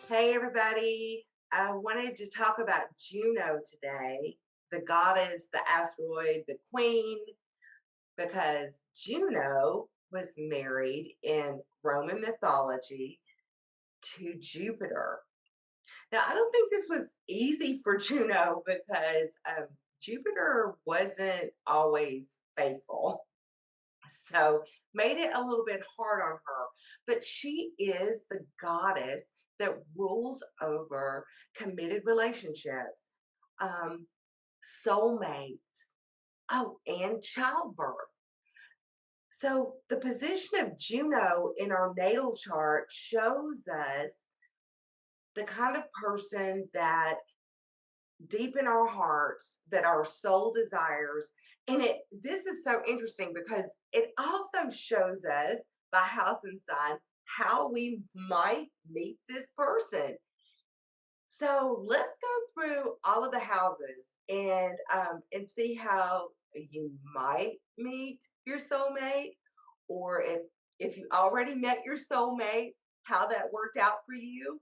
Hey, everybody. I wanted to talk about Juno today, the goddess, the asteroid, the queen, because Juno was married in Roman mythology to Jupiter. Now, I don't think this was easy for Juno because Jupiter wasn't always faithful. So made it a little bit hard on her. But she is the goddess that rules over committed relationships, um, soulmates, oh, and childbirth. So the position of Juno in our natal chart shows us the kind of person that deep in our hearts that our soul desires. And this is so interesting because it also shows us by house and sign how we might meet this person. So let's go through all of the houses and see how you might meet your soulmate, or if you already met your soulmate, how that worked out for you.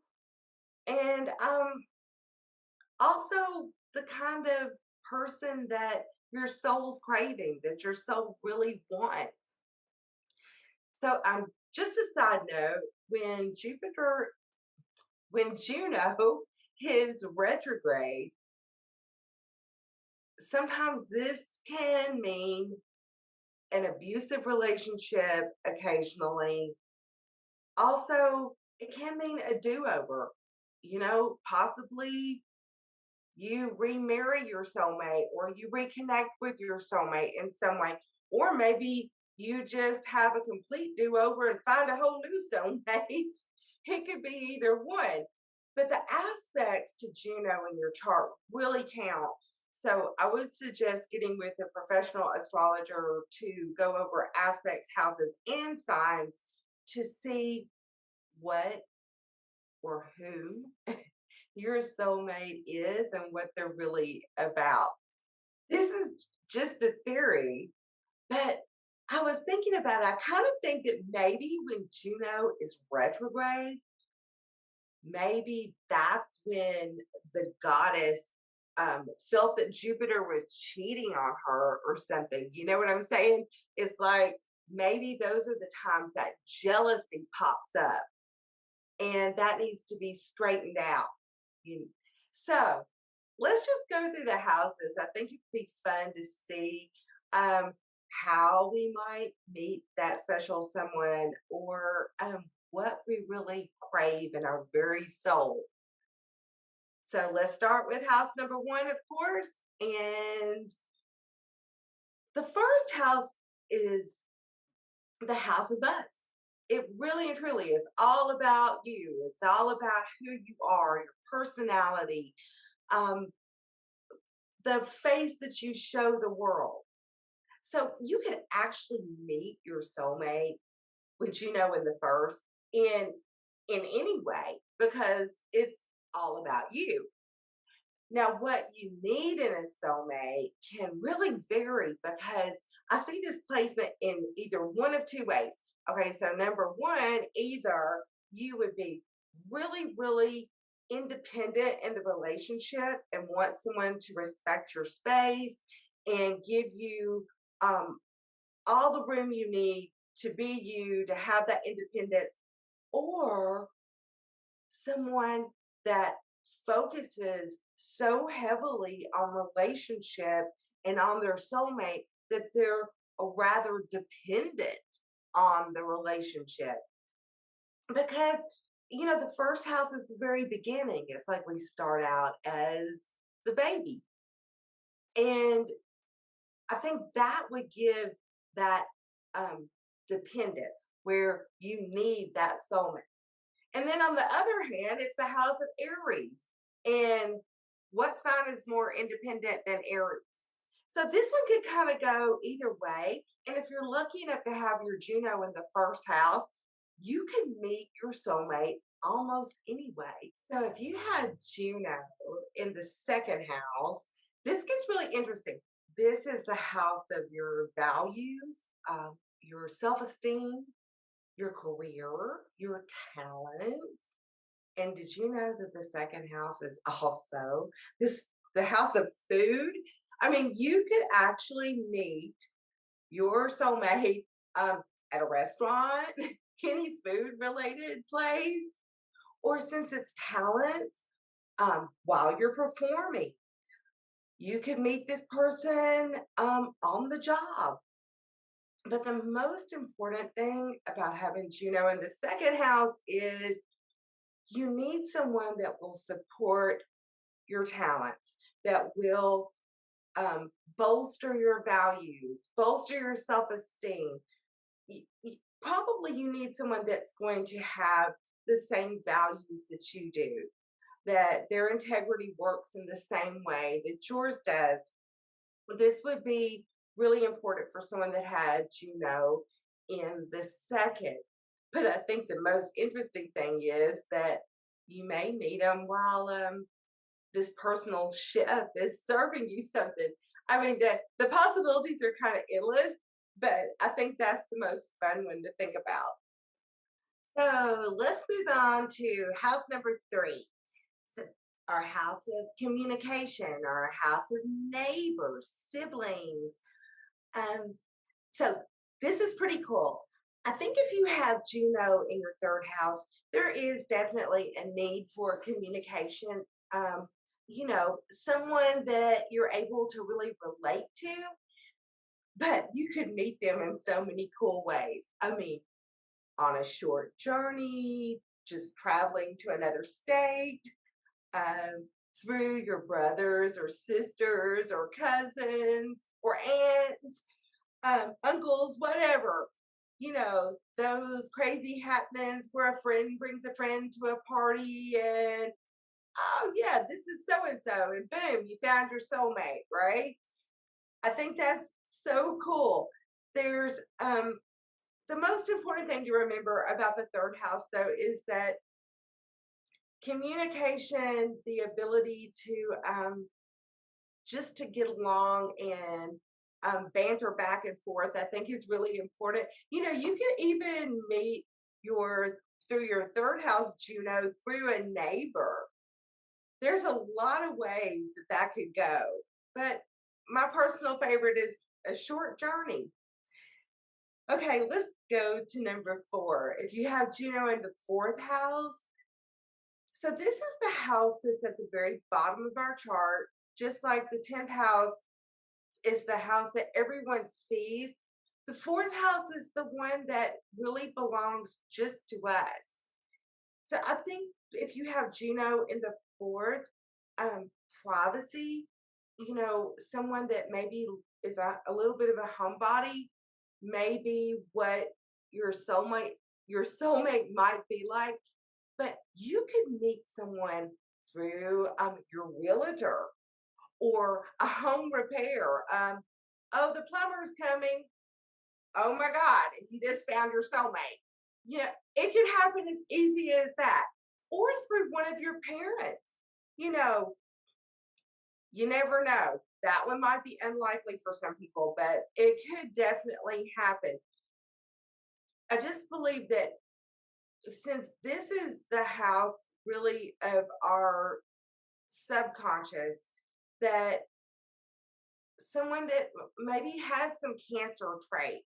And also the kind of person that your soul's craving, that your soul really wants. So, just a side note, when Juno is retrograde, sometimes this can mean an abusive relationship occasionally. Also, it can mean a do-over, possibly you remarry your soulmate or you reconnect with your soulmate in some way, or maybe you just have a complete do-over and find a whole new soulmate. It could be either one, but the aspects to Juno in your chart really count. So I would suggest getting with a professional astrologer to go over aspects, houses, and signs to see what or whom your soulmate is and what they're really about. This is just a theory, but I was thinking about it. I kind of think that maybe when Juno is retrograde, maybe that's when the goddess felt that Jupiter was cheating on her or something. You know what I'm saying? It's like maybe those are the times that jealousy pops up and that needs to be straightened out. You So, let's just go through the houses. I think it'd be fun to see how we might meet that special someone, or what we really crave in our very soul. So, let's start with house number one, of course. And the first house is the house of us. It really and truly is all about you. It's all about who you are, your personality, um, the face that you show the world. So you can actually meet your soulmate, which you know in the first, in any way because it's all about you. Now, what you need in a soulmate can really vary because I see this placement in either one of two ways. Okay, so number one, either you would be really, really independent in the relationship and want someone to respect your space and give you um, all the room you need to be you, to have that independence, or someone that focuses so heavily on relationship and on their soulmate that they're rather dependent on the relationship because the first house is the very beginning. It's like we start out as the baby, and I think that would give that dependence where you need that soulmate. And then on the other hand, it's the house of Aries. And what sign is more independent than Aries? So this one could kind of go either way. And if you're lucky enough to have your Juno in the first house, you can meet your soulmate almost anyway. So if you had Juno in the second house, this gets really interesting. This is the house of your values, your self esteem, your career, your talents. And did you know that the second house is also this the house of food? I mean, you could actually meet your soulmate at a restaurant, any food related place, or since it's talents, while you're performing. You could meet this person on the job. But the most important thing about having Juno in the second house is you need someone that will support your talents, that will bolster your values, bolster your self esteem. Probably you need someone that's going to have the same values that you do, that their integrity works in the same way that yours does. This would be really important for someone that had Juno in the second. But I think the most interesting thing is that you may meet them while this personal chef is serving you something. I mean, the possibilities are kind of endless, but I think that's the most fun one to think about. So let's move on to house number three. So our house of communication, our house of neighbors, siblings. Um, so this is pretty cool. I think if you have Juno in your third house, there is definitely a need for communication. Um, someone that you're able to really relate to, but you could meet them in so many cool ways. I mean, on a short journey, just traveling to another state, um, through your brothers or sisters or cousins or aunts, uncles, whatever. Those crazy happenings where a friend brings a friend to a party and, oh, yeah, this is so and so, and boom, you found your soulmate, right? I think that's so cool. There's the most important thing to remember about the third house, though, is that communication, the ability to just to get along and banter back and forth, I think is really important. You can even meet your through your third house, Juno, through a neighbor. There's a lot of ways that that could go, but my personal favorite is a short journey. Okay, let's go to number four. If you have Juno in the fourth house, so this is the house that's at the very bottom of our chart, just like the 10th house is the house that everyone sees. The fourth house is the one that really belongs just to us. So I think if you have Juno in the fourth, privacy, someone that maybe is a little bit of a homebody, maybe what your soulmate your soulmate might be like, but you could meet someone through your realtor or a home repair. Oh, the plumber's coming. Oh my God, you just found your soulmate. It can happen as easy as that, or through one of your parents. You know, you never know. That one might be unlikely for some people, but it could definitely happen. I just believe that since this is the house really of our subconscious, that someone that maybe has some cancer traits,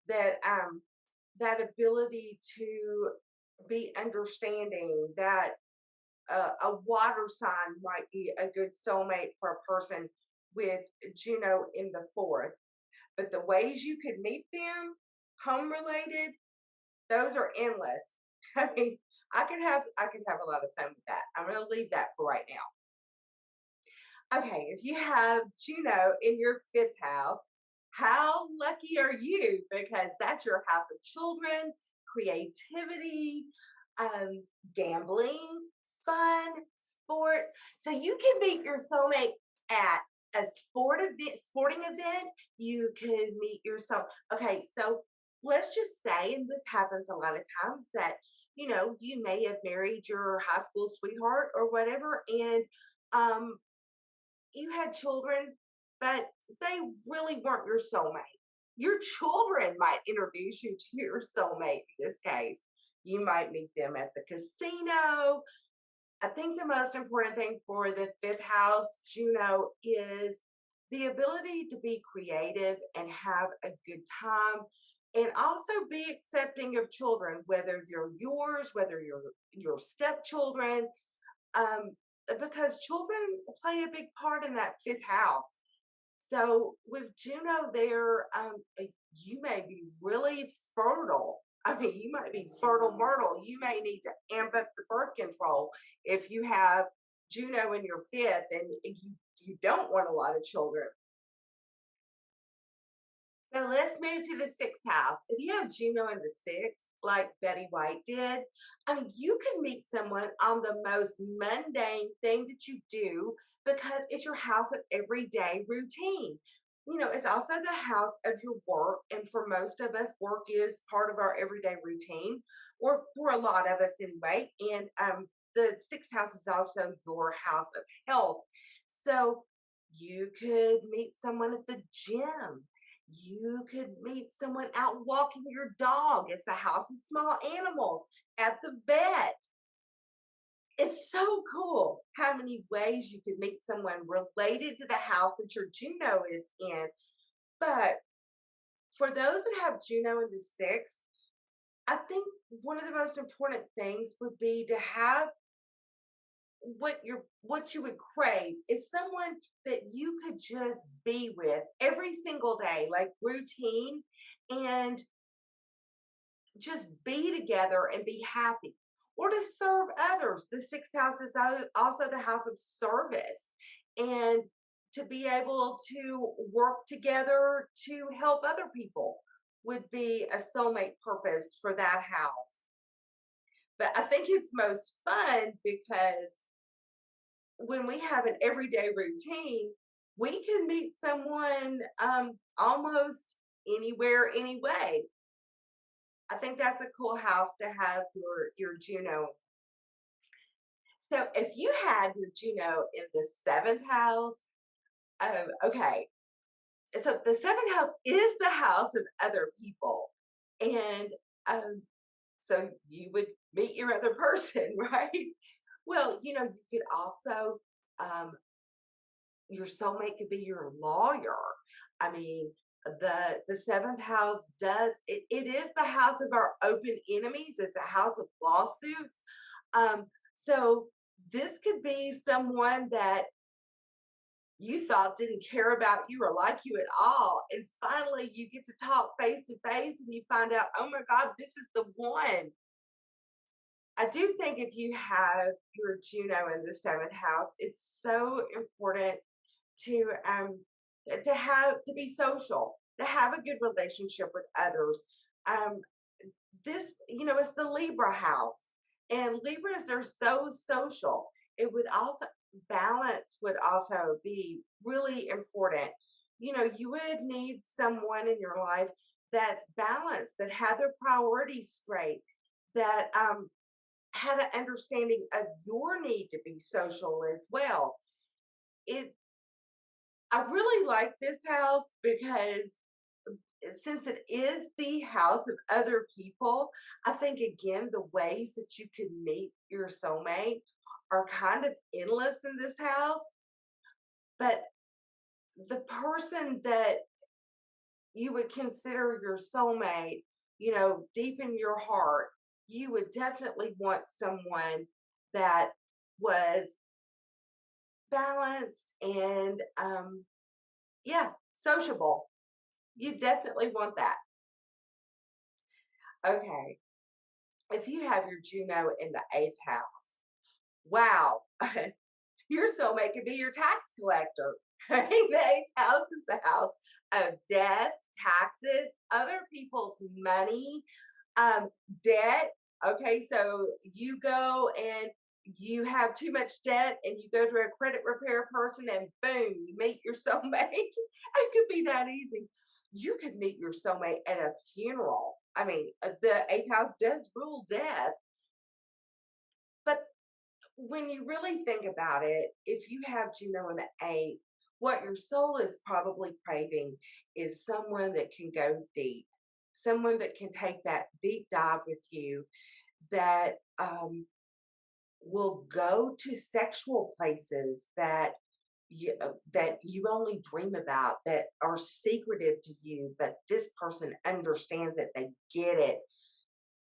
that ability to be understanding, that a water sign might be a good soulmate for a person with Juno in the fourth. But the ways you could meet them, home related, those are endless. I mean, I could have a lot of fun with that. I'm going to leave that for right now. Okay, if you have Juno in your fifth house, how lucky are you? Because that's your house of children, creativity, um, gambling, fun, sport. So you can meet your soulmate at a sporting event. You could meet your soul. Okay, so let's just say, and this happens a lot of times, that you may have married your high school sweetheart or whatever, and um, you had children, but they really weren't your soulmate. Your children might introduce you to your soulmate in this case. You might meet them at the casino. I think the most important thing for the fifth house, Juno, is the ability to be creative and have a good time and also be accepting of children, whether you're yours, whether you're your stepchildren, um, because children play a big part in that fifth house. So with Juno there, you may be really fertile. I mean, you might be fertile myrtle. You may need to amp up the birth control if you have Juno in your fifth and you don't want a lot of children. So let's move to the sixth house. If you have Juno in the sixth, like Betty White did, I mean, you can meet someone on the most mundane thing that you do because it's your house of everyday routine. It's also the house of your work. And for most of us, work is part of our everyday routine, or for a lot of us anyway. And the sixth house is also your house of health. So you could meet someone at the gym. You could meet someone out walking your dog. It's a house of small animals at the vet. It's so cool how many ways you could meet someone related to the house that your Juno is in. But for those that have Juno in the sixth, I think one of the most important things would be to have what you would crave is someone that you could just be with every single day, like routine, and just be together and be happy, or to serve others. The sixth house is also the house of service, and to be able to work together to help other people would be a soulmate purpose for that house. But I think it's most fun because when we have an everyday routine, we can meet someone almost anywhere, anyway. I think that's a cool house to have your Juno. So if you had your Juno in the seventh house, okay. So the seventh house is the house of other people, and um, so you would meet your other person, right? Well, you could also um, your soulmate could be your lawyer. I mean, the seventh house it is the house of our open enemies. It's a house of lawsuits. Um, so this could be someone that you thought didn't care about you or like you at all. And finally you get to talk face to face and you find out, oh my God, this is the one. I do think if you have your Juno in the seventh house, it's so important to be social, to have a good relationship with others. Um, this, it's the Libra house, and Libras are so social. It would also balance would also be really important. You would need someone in your life that's balanced, that had their priorities straight, that had an understanding of your need to be social as well. It I really like this house because since it is the house of other people, I think again the ways that you can meet your soulmate are kind of endless in this house. But the person that you would consider your soulmate, deep in your heart, you would definitely want someone that was balanced and yeah, sociable. You definitely want that. Okay. If you have your Juno in the eighth house, wow, your soulmate could be your tax collector. Right? The eighth house is the house of death, taxes, other people's money, um, debt. Okay, so you go and you have too much debt and you go to a credit repair person and boom, you meet your soulmate. It could be that easy. You could meet your soulmate at a funeral. I mean, the eighth house does rule death, but when you really think about it, if you have Juno in the eighth, what your soul is probably craving is someone that can go deep, someone that can take that deep dive with you, that will go to sexual places that you only dream about, that are secretive to you, but this person understands it, they get it,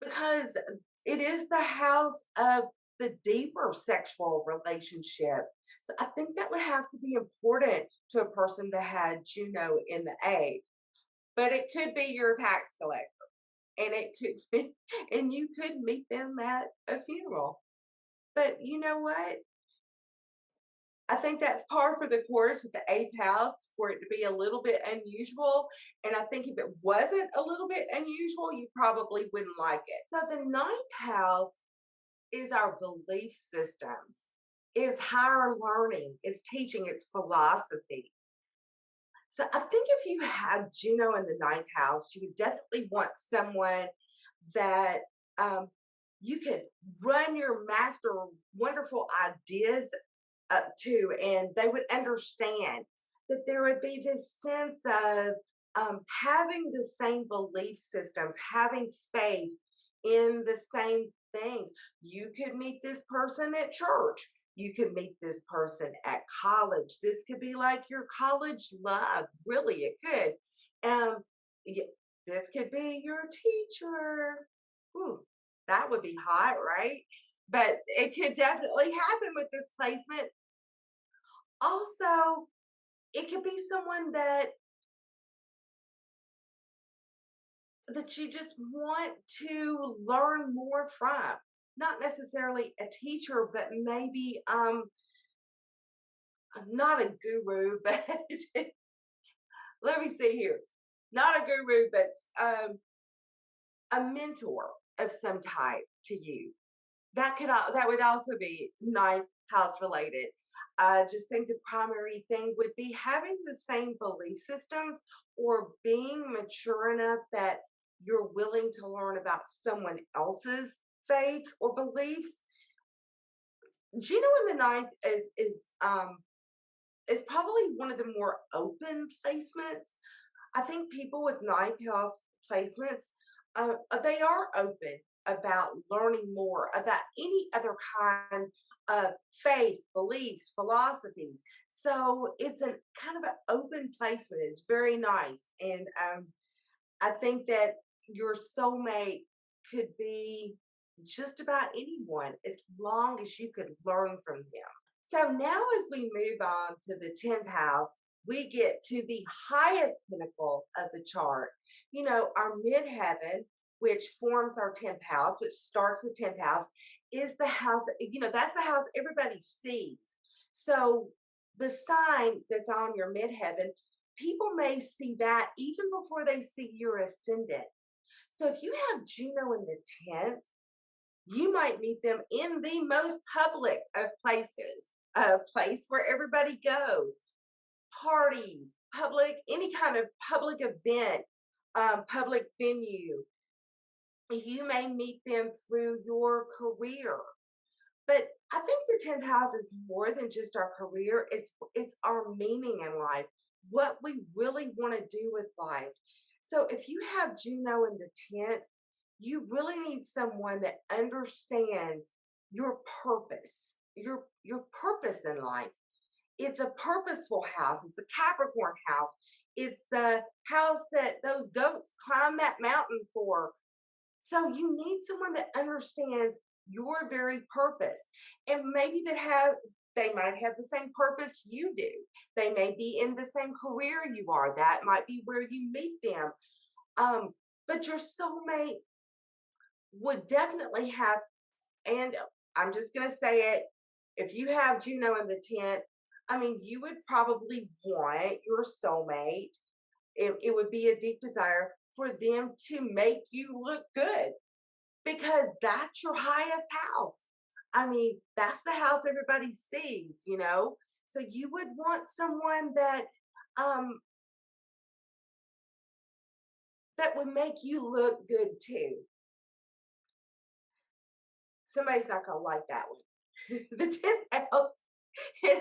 because it is the house of the deeper sexual relationship. So I think that would have to be important to a person that had Juno in the eighth. But it could be your tax collector, and it could be, and you could meet them at a funeral. But you know what? I think that's par for the course with the eighth house for it to be a little bit unusual. And I think if it wasn't a little bit unusual, you probably wouldn't like it. Now, the ninth house is our belief systems, it's higher learning, it's teaching, it's philosophy. So I think if you had Juno in the ninth house, you would definitely want someone that um, you could run your master wonderful ideas up to, and they would understand that there would be this sense of having the same belief systems, having faith in the same things. You could meet this person at church. You could meet this person at college. This could be like your college love. Really, it could. Y- this could be your teacher. Ooh, that would be hot, right? But it could definitely happen with this placement. Also, it could be someone that you just want to learn more from. Not necessarily a teacher, but maybe not a guru, but let me see here. Not a guru, but a mentor of some type to you. That would also be ninth house related. I just think the primary thing would be having the same belief systems, or being mature enough that you're willing to learn about someone else's faith or beliefs. Juno in the ninth is probably one of the more open placements. I think people with ninth house placements, they are open about learning more about any other kind of faith, beliefs, philosophies. So it's a kind of an open placement. It's very nice, and I think that your soulmate could be just about anyone as long as you could learn from them. So now, as we move on to the 10th house, we get to the highest pinnacle of the chart. You know, our midheaven, which forms our 10th house, which starts the 10th house, is the house, that's the house everybody sees. So the sign that's on your midheaven, people may see that even before they see your ascendant. So if you have Juno in the 10th, you might meet them in the most public of places, a place where everybody goes, parties, public, any kind of public event, public venue. You may meet them through your career. But I think the 10th house is more than just our career. It's our meaning in life, what we really want to do with life. So if you have Juno in the 10th, you really need someone that understands your purpose, your purpose in life. It's a purposeful house. It's the Capricorn house. It's the house that those goats climb that mountain for. So you need someone that understands your very purpose, and maybe they might have the same purpose you do. They may be in the same career you are. That might be where you meet them. Um, but your soulmate would definitely have, and I'm just going to say it, if you have Juno in the 10th, I mean, you would probably want your soulmate, it would be a deep desire for them to make you look good, because that's your highest house. I mean, that's the house everybody sees. So you would want someone um that would make you look good too. Somebody's not gonna like that one. The 10th house is,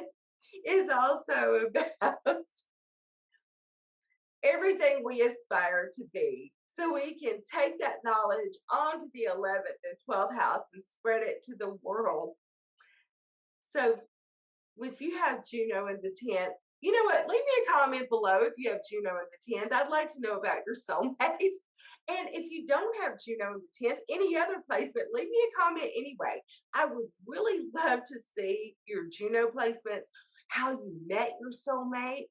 is also about everything we aspire to be. so we can take that knowledge onto the 11th and 12th house and spread it to the world. So if you have Juno in the 10th, you know what? Leave me a comment below if you have Juno in the 10th. I'd like to know about your soulmate. And if you don't have Juno in the 10th, any other placement, leave me a comment anyway. I would really love to see your Juno placements, how you met your soulmate,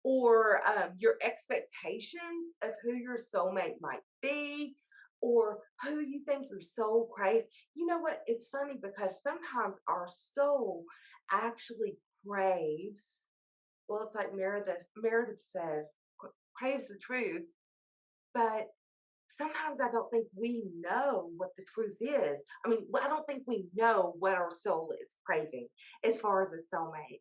or your expectations of who your soulmate might be, or who you think your soul craves. You know what? It's funny because sometimes our soul actually craves, well, it's like Meredith says, craves the truth, but sometimes I don't think we know what the truth is. I mean, I don't think we know what our soul is craving as far as a soulmate.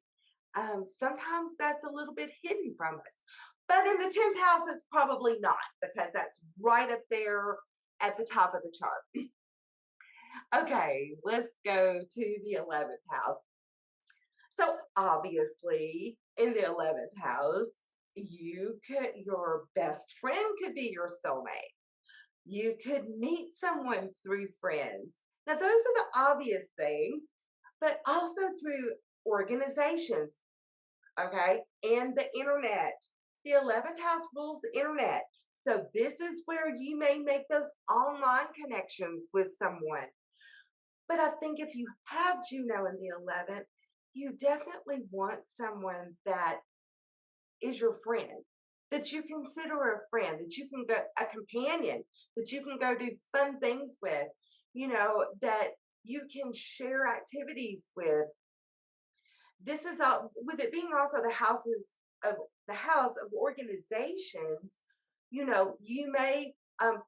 Sometimes that's a little bit hidden from us. But in the 10th house, it's probably not, because that's right up there at the top of the chart. Okay, let's go to the 11th house. So obviously, in the 11th house, your best friend could be your soulmate. You could meet someone through friends. Now, those are the obvious things, but also through organizations, okay, and the internet. The 11th house rules the internet. So this is where you may make those online connections with someone. But I think if you have Juno in the 11th, you definitely want someone that is your friend, that you consider a friend, that you can go, a companion, that you can go do fun things with, that you can share activities with. This is all, with it being also the house of organizations. You may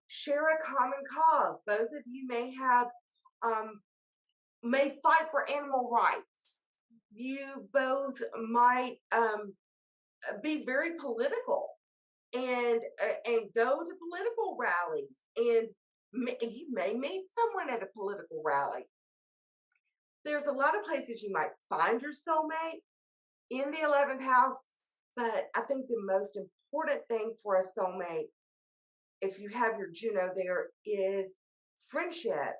share a common cause. Both of you um, may fight for animal rights. You both might be very political and go to political rallies, and you may meet someone at a political rally. There's a lot of places you might find your soulmate in the 11th house, but I think the most important thing for a soulmate, if you have your Juno there, is friendship,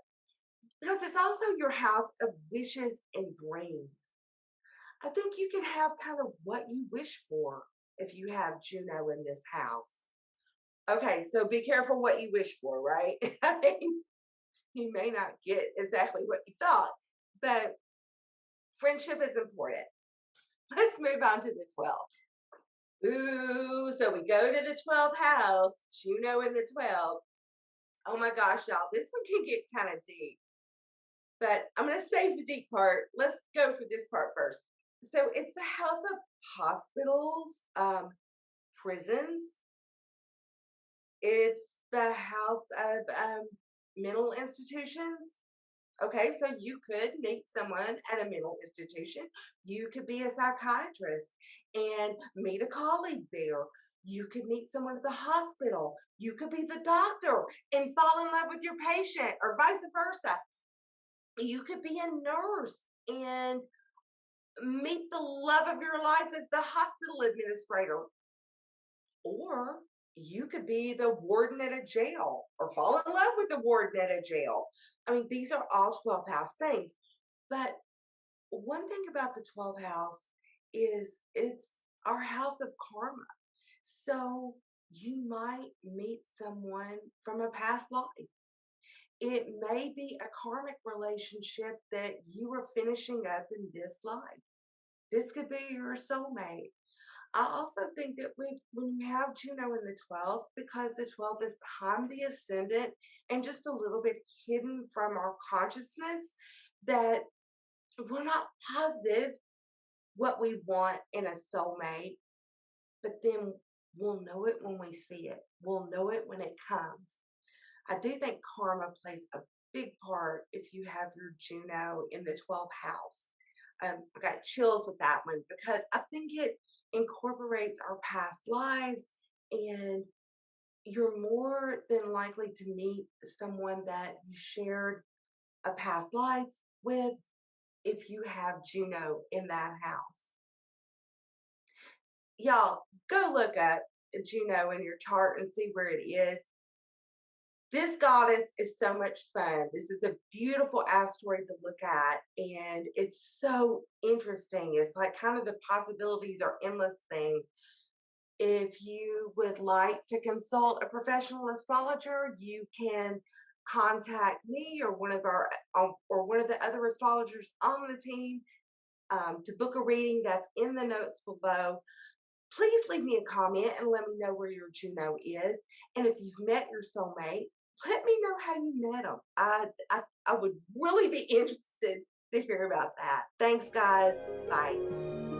because it's also your house of wishes and dreams. I think you can have kind of what you wish for if you have Juno in this house. Okay, so be careful what you wish for, right? I mean, you may not get exactly what you thought, but friendship is important. Let's move on to the 12th. Ooh, so we go to the 12th house, Juno in the 12th. Oh my gosh, y'all, this one can get kind of deep, but I'm going to save the deep part. Let's go for this part first. So it's the house of hospitals, prisons. It's the house of mental institutions. Okay, so you could meet someone at a mental institution. You could be a psychiatrist and meet a colleague there. You could meet someone at the hospital. You could be the doctor and fall in love with your patient, or vice versa. You could be a nurse and meet the love of your life as the hospital administrator. Or you could be the warden at a jail or fall in love with the warden at a jail. I mean, these are all 12th house things. But one thing about the 12th house is it's our house of karma. So you might meet someone from a past life. It may be a karmic relationship that you are finishing up in this life. This could be your soulmate. I also think that when you have Juno in the 12th, because the 12th is behind the ascendant and just a little bit hidden from our consciousness, that we're not positive what we want in a soulmate, but then we'll know it when we see it. We'll know it when it comes. I do think karma plays a big part if you have your Juno in the 12th house. I got chills with that one because I think it incorporates our past lives, and you're more than likely to meet someone that you shared a past life with if you have Juno in that house. Y'all, go look up Juno in your chart and see where it is. This goddess is so much fun. This is a beautiful asteroid to look at, and it's so interesting. It's like kind of the possibilities are endless thing. If you would like to consult a professional astrologer, you can contact me or or one of the other astrologers on the team to book a reading. That's in the notes below. Please leave me a comment and let me know where your Juno is. And if you've met your soulmate, let me know how you met them. I would really be interested to hear about that. Thanks, guys. Bye.